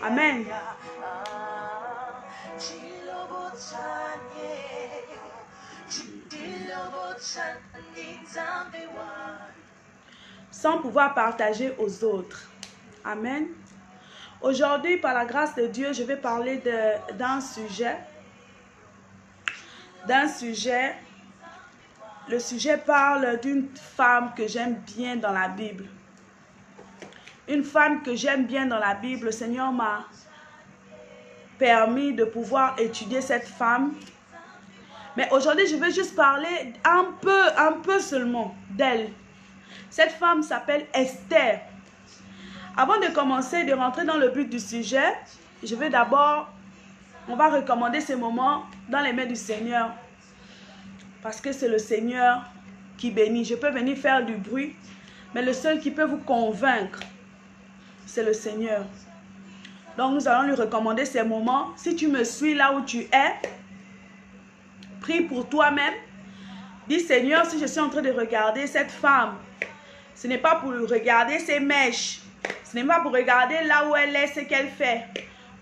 Amen. Sans pouvoir partager aux autres. Amen. Aujourd'hui, par la grâce de Dieu, je vais parler d'un sujet. Le sujet parle d'une femme que j'aime bien dans la Bible. Une femme que j'aime bien dans la Bible. Le Seigneur m'a permis de pouvoir étudier cette femme. Mais aujourd'hui, je vais juste parler un peu seulement d'elle. Cette femme s'appelle Esther. Avant de commencer, de rentrer dans le but du sujet, je vais d'abord, on va recommander ces moments dans les mains du Seigneur. Parce que c'est le Seigneur qui bénit. Je peux venir faire du bruit, mais le seul qui peut vous convaincre, c'est le Seigneur. Donc nous allons lui recommander ces moments. Si tu me suis là où tu es, prie pour toi-même. Dis Seigneur, si je suis en train de regarder cette femme, ce n'est pas pour regarder ses mèches. Ce n'est pas pour regarder là où elle est, ce qu'elle fait.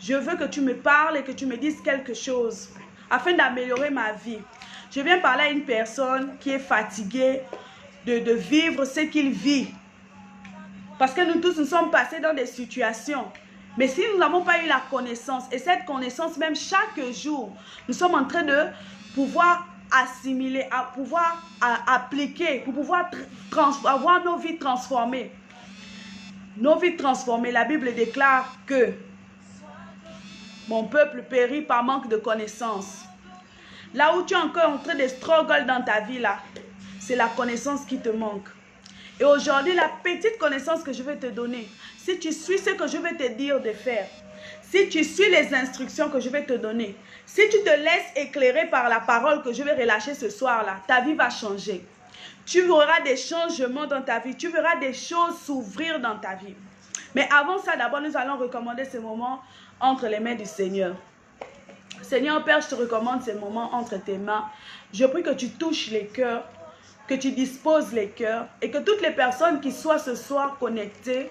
Je veux que tu me parles et que tu me dises quelque chose afin d'améliorer ma vie. Je viens parler à une personne qui est fatiguée de vivre ce qu'il vit. Parce que nous tous nous sommes passés dans des situations. Mais si nous n'avons pas eu la connaissance, et cette connaissance même chaque jour, nous sommes en train de pouvoir assimiler, à pouvoir appliquer, pour pouvoir avoir nos vies transformées. Nos vies transformées, la Bible déclare que mon peuple périt par manque de connaissance. Là où tu es encore en train de struggle dans ta vie, là, c'est la connaissance qui te manque. Et aujourd'hui, la petite connaissance que je vais te donner, si tu suis ce que je vais te dire de faire, si tu suis les instructions que je vais te donner, si tu te laisses éclairer par la parole que je vais relâcher ce soir-là, ta vie va changer. Tu verras des changements dans ta vie, tu verras des choses s'ouvrir dans ta vie. Mais avant ça, d'abord, nous allons recommander ces moments entre les mains du Seigneur. Seigneur Père, je te recommande ces moments entre tes mains. Je prie que tu touches les cœurs, que tu disposes les cœurs et que toutes les personnes qui soient ce soir connectées,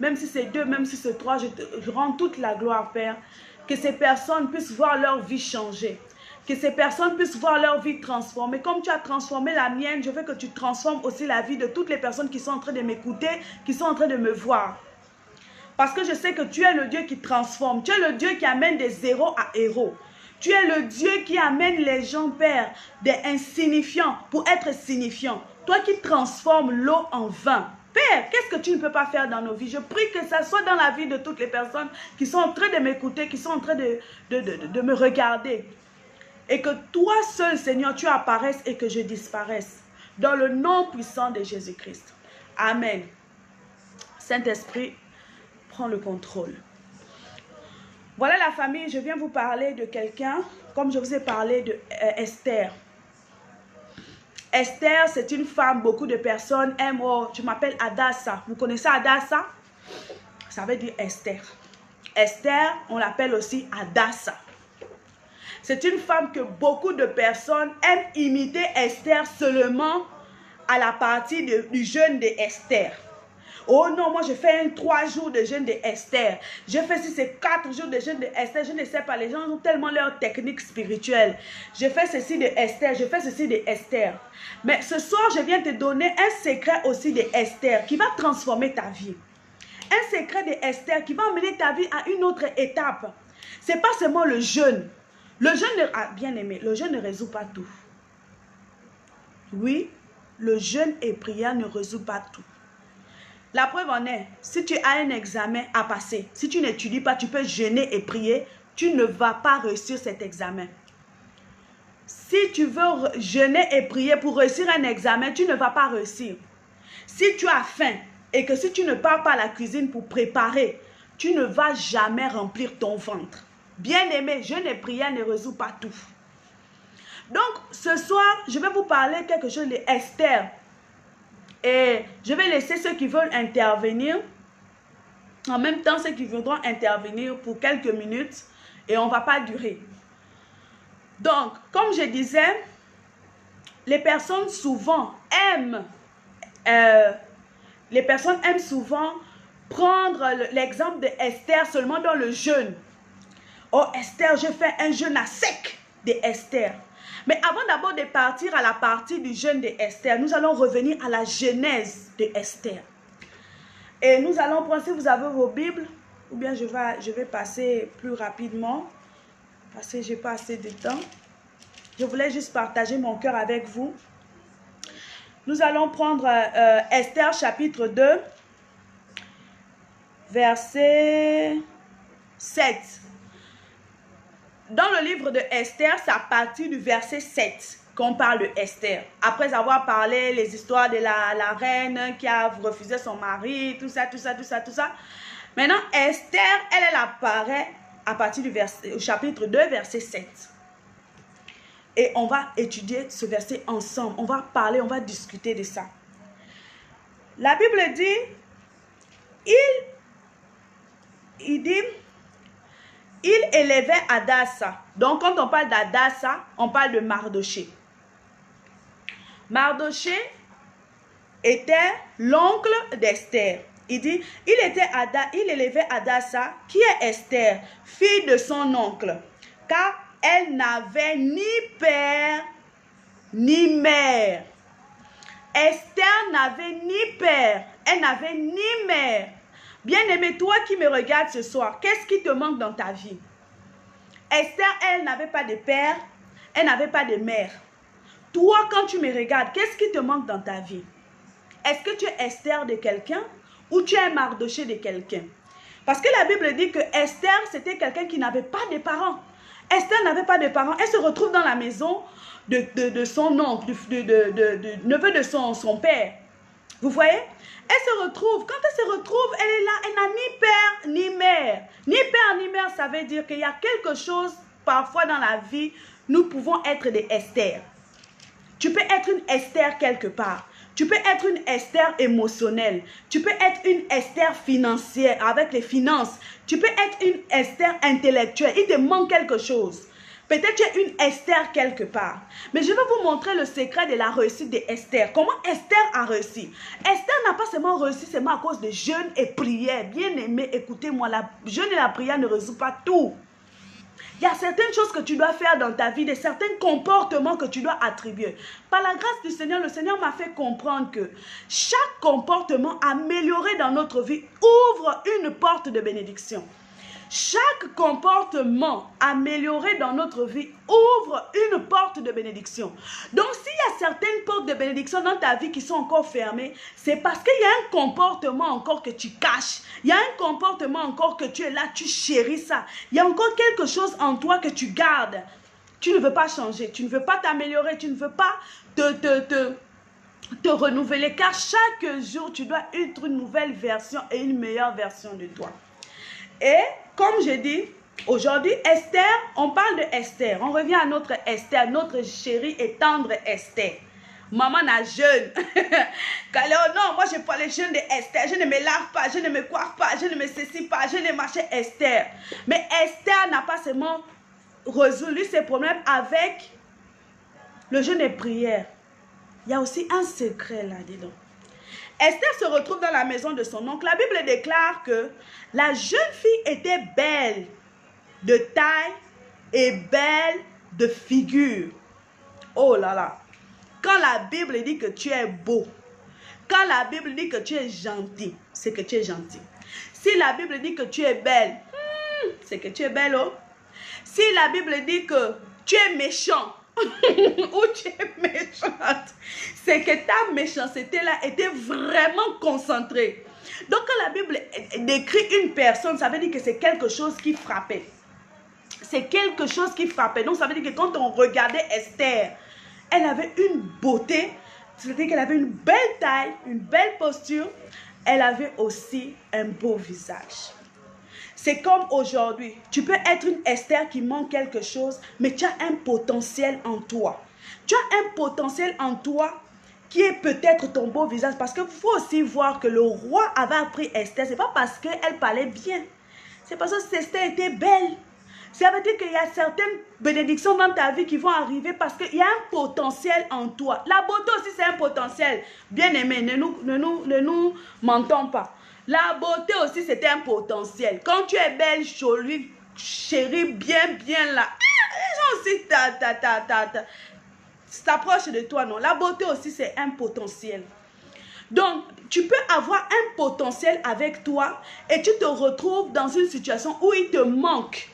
même si c'est 2, même si c'est 3, je rends toute la gloire, Père. Que ces personnes puissent voir leur vie changer. Que ces personnes puissent voir leur vie transformée. Comme tu as transformé la mienne, je veux que tu transformes aussi la vie de toutes les personnes qui sont en train de m'écouter, qui sont en train de me voir. Parce que je sais que tu es le Dieu qui transforme. Tu es le Dieu qui amène des zéros à héros. Tu es le Dieu qui amène les gens, Père, des insignifiants pour être signifiants. Toi qui transformes l'eau en vin. Père, qu'est-ce que tu ne peux pas faire dans nos vies? Je prie que ça soit dans la vie de toutes les personnes qui sont en train de m'écouter, qui sont en train de me regarder. Et que toi seul, Seigneur, tu apparaisses et que je disparaisse. Dans le nom puissant de Jésus-Christ. Amen. Saint-Esprit, prends le contrôle. Voilà la famille, je viens vous parler de quelqu'un, comme je vous ai parlé de Esther. Esther, c'est une femme, beaucoup de personnes aiment, oh, je m'appelle Adassa. Vous connaissez Adassa? Ça veut dire Esther. Esther, on l'appelle aussi Adassa. C'est une femme que beaucoup de personnes aiment imiter Esther seulement à la partie du jeûne d'Esther. Oh non, moi je fais 3 jours de jeûne d'Esther. Je fais si c'est 4 jours de jeûne d'Esther. Je ne sais pas, les gens ont tellement leur technique spirituelle. Je fais ceci d'Esther, je fais ceci d'Esther. Mais ce soir, je viens te donner un secret aussi d'Esther qui va transformer ta vie. Un secret d'Esther qui va emmener ta vie à une autre étape. Ce n'est pas seulement le jeûne. Le jeûne, bien aimé, le jeûne ne résout pas tout. Oui, le jeûne et prière ne résout pas tout. La preuve en est, si tu as un examen à passer, si tu n'étudies pas, tu peux jeûner et prier, tu ne vas pas réussir cet examen. Si tu veux jeûner et prier pour réussir un examen, tu ne vas pas réussir. Si tu as faim et que si tu ne pars pas à la cuisine pour préparer, tu ne vas jamais remplir ton ventre. Bien aimé, jeûne et prière ne résout pas tout. Donc, ce soir, je vais vous parler quelque chose d'Esther. Et je vais laisser ceux qui veulent intervenir, en même temps ceux qui voudront intervenir pour quelques minutes, et on ne va pas durer. Donc, comme je disais, les personnes souvent aiment souvent prendre l'exemple de Esther seulement dans le jeûne. Oh Esther, je fais un jeûne à sec de Esther. Mais avant d'abord de partir à la partie du jeûne de Esther, nous allons revenir à la genèse de Esther. Et nous allons prendre, si vous avez vos Bibles, ou bien je vais passer plus rapidement, parce que je n'ai pas assez de temps. Je voulais juste partager mon cœur avec vous. Nous allons prendre Esther chapitre 2, verset 7. Dans le livre de Esther, c'est à partir du verset 7 qu'on parle de Esther. Après avoir parlé les histoires de la reine qui a refusé son mari, tout ça. Maintenant, Esther, elle apparaît à partir du chapitre 2, verset 7. Et on va étudier ce verset ensemble. On va parler, on va discuter de ça. La Bible dit, il dit, il élevait Hadassa. Donc, quand on parle d'Hadassa, on parle de Mardoché. Mardoché était l'oncle d'Esther. Il dit, il élevait Hadassa, qui est Esther, fille de son oncle, car elle n'avait ni père ni mère. Esther n'avait ni père, elle n'avait ni mère. Bien-aimé, toi qui me regardes ce soir, qu'est-ce qui te manque dans ta vie? Esther, elle n'avait pas de père, elle n'avait pas de mère. Toi, quand tu me regardes, qu'est-ce qui te manque dans ta vie? Est-ce que tu es Esther de quelqu'un ou tu es Mardoché de quelqu'un? Parce que la Bible dit que Esther, c'était quelqu'un qui n'avait pas de parents. Esther n'avait pas de parents. Elle se retrouve dans la maison de son oncle, du neveu de son père. Vous voyez? Elle se retrouve, quand elle se retrouve, elle est là, elle n'a ni père ni mère. Ni père ni mère, ça veut dire qu'il y a quelque chose, parfois dans la vie, nous pouvons être des Esther. Tu peux être une Esther quelque part. Tu peux être une Esther émotionnelle. Tu peux être une Esther financière avec les finances. Tu peux être une Esther intellectuelle. Il te manque quelque chose. Peut-être tu es une Esther quelque part. Mais je vais vous montrer le secret de la réussite d'Esther. Comment Esther a réussi. Esther n'a pas seulement réussi seulement à cause de jeûne et prière. Bien aimé, écoutez-moi, la jeûne et la prière ne résout pas tout. Il y a certaines choses que tu dois faire dans ta vie, certains comportements que tu dois attribuer. Par la grâce du Seigneur, le Seigneur m'a fait comprendre que chaque comportement amélioré dans notre vie ouvre une porte de bénédiction. Chaque comportement amélioré dans notre vie ouvre une porte de bénédiction. Donc, s'il y a certaines portes de bénédiction dans ta vie qui sont encore fermées, c'est parce qu'il y a un comportement encore que tu caches. Il y a un comportement encore que tu es là, tu chéris ça. Il y a encore quelque chose en toi que tu gardes. Tu ne veux pas changer, tu ne veux pas t'améliorer, tu ne veux pas te renouveler. Car chaque jour, tu dois être une nouvelle version et une meilleure version de toi. Et comme je dis, aujourd'hui, Esther, on parle de Esther. On revient à notre Esther, notre chérie et tendre Esther. Maman n'a jeûne. Non, moi je parle jeûne de Esther. Je ne me lave pas, je ne me coiffe pas, je ne me ceci pas, je ne marche Esther. Mais Esther n'a pas seulement résolu ses problèmes avec le jeûne et prière. Il y a aussi un secret là-dedans. Esther se retrouve dans la maison de son oncle. La Bible déclare que la jeune fille était belle de taille et belle de figure. Oh là là. Quand la Bible dit que tu es beau, quand la Bible dit que tu es gentil, c'est que tu es gentil. Si la Bible dit que tu es belle, c'est que tu es belle. Oh. Si la Bible dit que tu es méchant, ou tu es méchante, c'est que ta méchanceté-là était vraiment concentrée. Donc, quand la Bible décrit une personne, ça veut dire que c'est quelque chose qui frappait. C'est quelque chose qui frappait. Donc, ça veut dire que quand on regardait Esther, elle avait une beauté, c'est-à-dire qu'elle avait une belle taille, une belle posture. Elle avait aussi un beau visage. C'est comme aujourd'hui, tu peux être une Esther qui manque quelque chose, mais tu as un potentiel en toi. Tu as un potentiel en toi qui est peut-être ton beau visage. Parce qu'il faut aussi voir que le roi avait appris Esther. Ce n'est pas parce qu'elle parlait bien. C'est parce que Esther était belle. Ça veut dire qu'il y a certaines bénédictions dans ta vie qui vont arriver parce qu'il y a un potentiel en toi. La beauté aussi, c'est un potentiel. Bien aimé, ne nous mentons pas. La beauté aussi, c'est un potentiel. Quand tu es belle, jolie, chérie, bien là. Les gens aussi s'approchent de toi, non? La beauté aussi, c'est un potentiel. Donc, tu peux avoir un potentiel avec toi et tu te retrouves dans une situation où il te manque.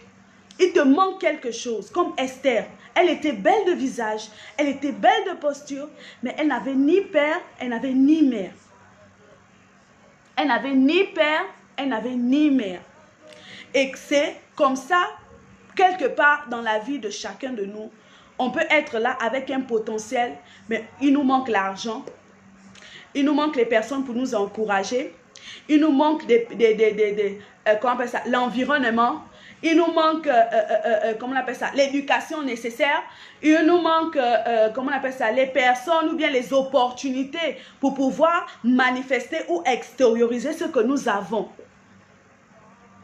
Il te manque quelque chose, comme Esther. Elle était belle de visage, elle était belle de posture, mais elle n'avait ni père, elle n'avait ni mère. Elle n'avait ni père, elle n'avait ni mère. Et c'est comme ça, quelque part dans la vie de chacun de nous, on peut être là avec un potentiel, mais il nous manque l'argent, il nous manque les personnes pour nous encourager, il nous manque comment on appelle ça, l'environnement, il nous manque, comment on appelle ça, l'éducation nécessaire, il nous manque, comment on appelle ça, les personnes ou bien les opportunités pour pouvoir manifester ou extérioriser ce que nous avons.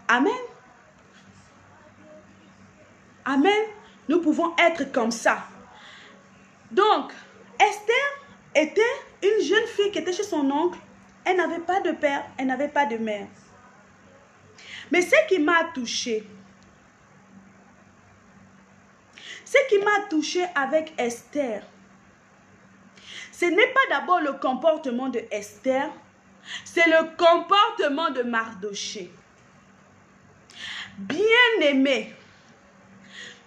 Amen. Amen. Nous pouvons être comme ça. Donc, Esther était une jeune fille qui était chez son oncle. Elle n'avait pas de père, elle n'avait pas de mère. Mais ce qui m'a touchée, avec Esther, ce n'est pas d'abord le comportement de Esther, c'est le comportement de Mardoché. Bien-aimé,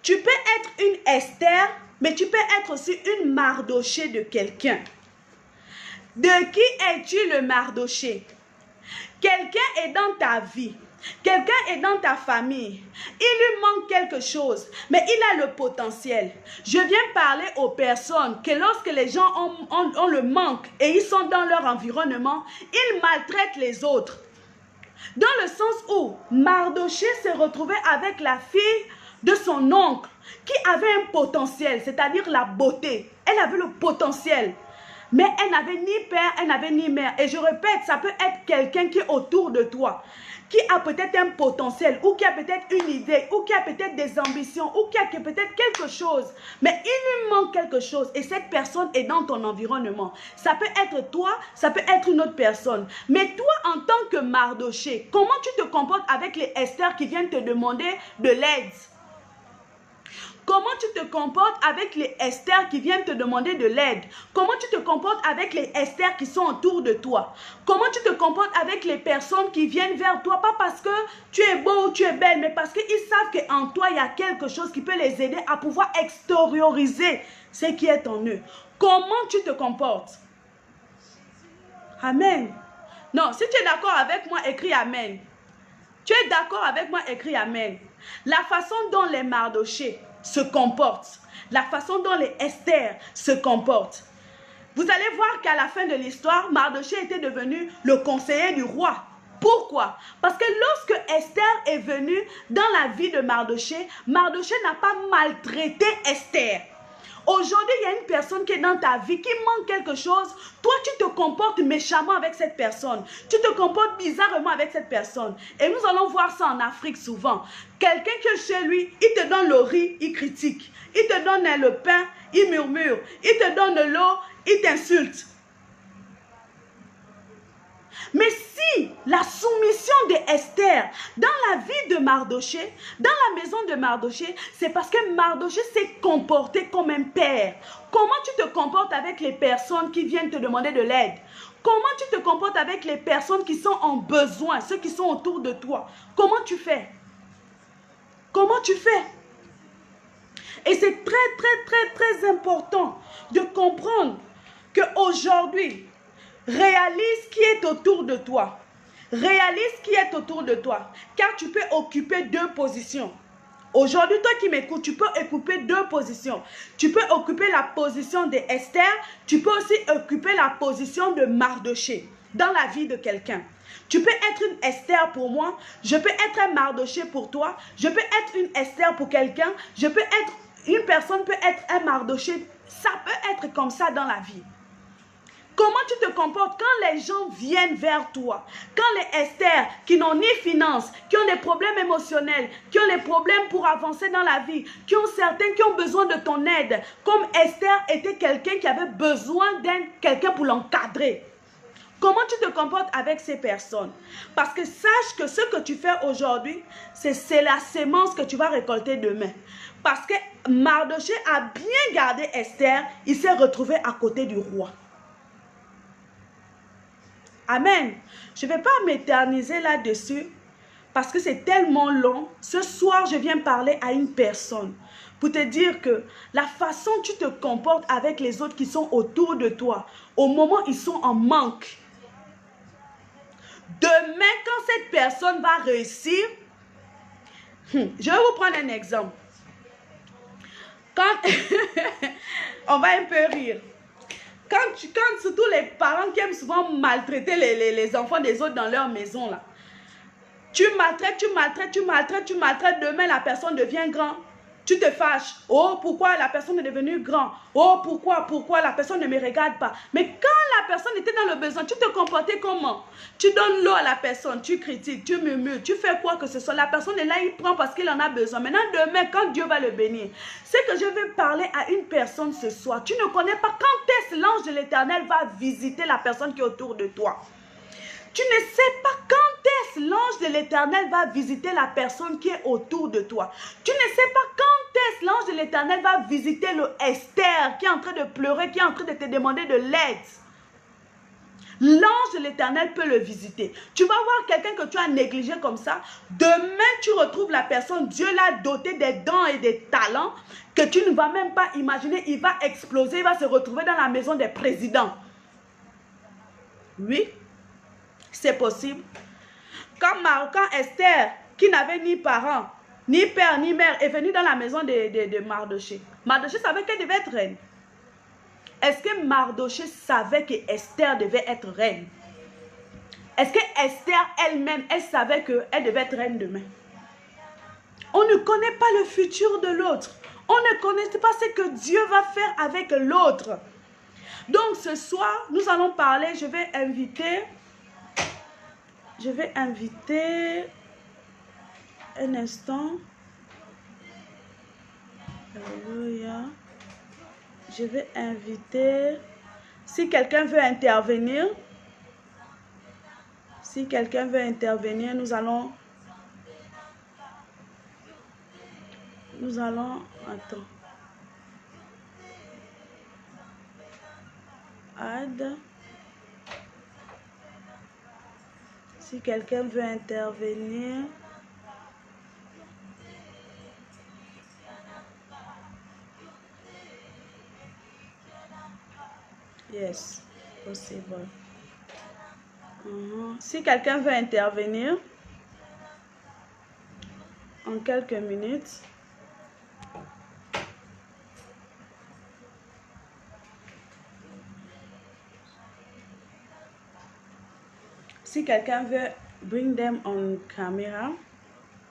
tu peux être une Esther, mais tu peux être aussi une Mardoché de quelqu'un. De qui es-tu le Mardoché? Quelqu'un est dans ta vie. Quelqu'un est dans ta famille. Il lui manque quelque chose, mais il a le potentiel. Je viens parler aux personnes que lorsque les gens ont le manque et ils sont dans leur environnement, ils maltraitent les autres. Dans le sens où Mardoché s'est retrouvé avec la fille de son oncle qui avait un potentiel, c'est-à-dire la beauté. Elle avait le potentiel. Mais elle n'avait ni père, elle n'avait ni mère. Et je répète, ça peut être quelqu'un qui est autour de toi, qui a peut-être un potentiel, ou qui a peut-être une idée, ou qui a peut-être des ambitions, ou qui a peut-être quelque chose. Mais il lui manque quelque chose et cette personne est dans ton environnement. Ça peut être toi, ça peut être une autre personne. Mais toi, en tant que Mardoché, comment tu te comportes avec les Esther qui viennent te demander de l'aide? Comment tu te comportes avec les Esther qui viennent te demander de l'aide? Comment tu te comportes avec les Esther qui sont autour de toi? Comment tu te comportes avec les personnes qui viennent vers toi? Pas parce que tu es beau ou tu es belle, mais parce qu'ils savent qu'en toi, il y a quelque chose qui peut les aider à pouvoir extérioriser ce qui est en eux. Comment tu te comportes? Amen. Non, si tu es d'accord avec moi, écris Amen. Tu es d'accord avec moi, écris Amen. La façon dont les Mardoché se comportent, la façon dont les Esther se comportent. Vous allez voir qu'à la fin de l'histoire, Mardoché était devenu le conseiller du roi. Pourquoi? Parce que lorsque Esther est venue dans la vie de Mardoché, Mardoché n'a pas maltraité Esther. Aujourd'hui, il y a une personne qui est dans ta vie, qui manque quelque chose. Toi, tu te comportes méchamment avec cette personne. Tu te comportes bizarrement avec cette personne. Et nous allons voir ça en Afrique souvent. Quelqu'un qui est chez lui, il te donne le riz, il critique. Il te donne le pain, il murmure. Il te donne l'eau, il t'insulte. Mais si la soumission d'Esther dans la vie de Mardoché, dans la maison de Mardoché, c'est parce que Mardoché s'est comporté comme un père. Comment tu te comportes avec les personnes qui viennent te demander de l'aide? Comment tu te comportes avec les personnes qui sont en besoin, ceux qui sont autour de toi? Comment tu fais? Comment tu fais? Et c'est très important de comprendre qu'aujourd'hui, réalise qui est autour de toi. Réalise qui est autour de toi. Car tu peux occuper deux positions. Aujourd'hui, toi qui m'écoutes, tu peux occuper deux positions. Tu peux occuper la position d'Esther. Tu peux aussi occuper la position de Mardoché dans la vie de quelqu'un. Tu peux être une Esther pour moi. Je peux être un Mardoché pour toi. Je peux être une Esther pour quelqu'un. Une personne peut être un Mardoché. Ça peut être comme ça dans la vie. Comment tu te comportes quand les gens viennent vers toi? Quand les Esther qui n'ont ni finances, qui ont des problèmes émotionnels, qui ont des problèmes pour avancer dans la vie, qui ont besoin de ton aide, comme Esther était quelqu'un qui avait besoin d'un quelqu'un pour l'encadrer. Comment tu te comportes avec ces personnes? Parce que sache que ce que tu fais aujourd'hui, c'est la sémence que tu vas récolter demain. Parce que Mardochée a bien gardé Esther, il s'est retrouvé à côté du roi. Amen. Je ne vais pas m'éterniser là-dessus parce que c'est tellement long. Ce soir, je viens parler à une personne pour te dire que la façon dont tu te comportes avec les autres qui sont autour de toi, au moment où ils sont en manque, demain, quand cette personne va réussir, je vais vous prendre un exemple. Quand on va un peu rire. Quand surtout les parents qui aiment souvent maltraiter les enfants des autres dans leur maison, là. Tu maltraites, demain la personne devient grand. Tu te fâches. Oh, pourquoi la personne est devenue grand? Oh, pourquoi la personne ne me regarde pas? Mais quand la personne était dans le besoin, tu te comportais comment? Tu donnes l'eau à la personne, tu critiques, tu murmures, tu fais quoi que ce soit. La personne est là, il prend parce qu'il en a besoin. Maintenant, demain, quand Dieu va le bénir, c'est que je vais parler à une personne ce soir. Tu ne connais pas quand est-ce l'ange de l'Éternel va visiter la personne qui est autour de toi. Tu ne sais pas quand est-ce l'ange de l'Éternel va visiter la personne qui est autour de toi. Tu ne sais pas quand est-ce l'ange de l'Éternel va visiter le Esther qui est en train de pleurer, qui est en train de te demander de l'aide. L'ange de l'Éternel peut le visiter. Tu vas voir quelqu'un que tu as négligé comme ça. Demain, tu retrouves la personne. Dieu l'a doté des dons et des talents que tu ne vas même pas imaginer. Il va exploser, il va se retrouver dans la maison des présidents. Oui. C'est possible. Quand Esther, qui n'avait ni parents, ni père, ni mère, est venue dans la maison de Mardochée, Mardochée savait qu'elle devait être reine. Est-ce que Mardochée savait que Esther devait être reine? Est-ce que Esther elle-même, elle savait qu'elle devait être reine demain? On ne connaît pas le futur de l'autre. On ne connaît pas ce que Dieu va faire avec l'autre. Donc ce soir, nous allons parler, je vais inviter un instant. Alléluia. Je vais inviter, si quelqu'un veut intervenir, nous allons, attends. Add. Si quelqu'un veut intervenir. Yes, possible. Si quelqu'un veut intervenir en quelques minutes. Si quelqu'un veut bring them on camera.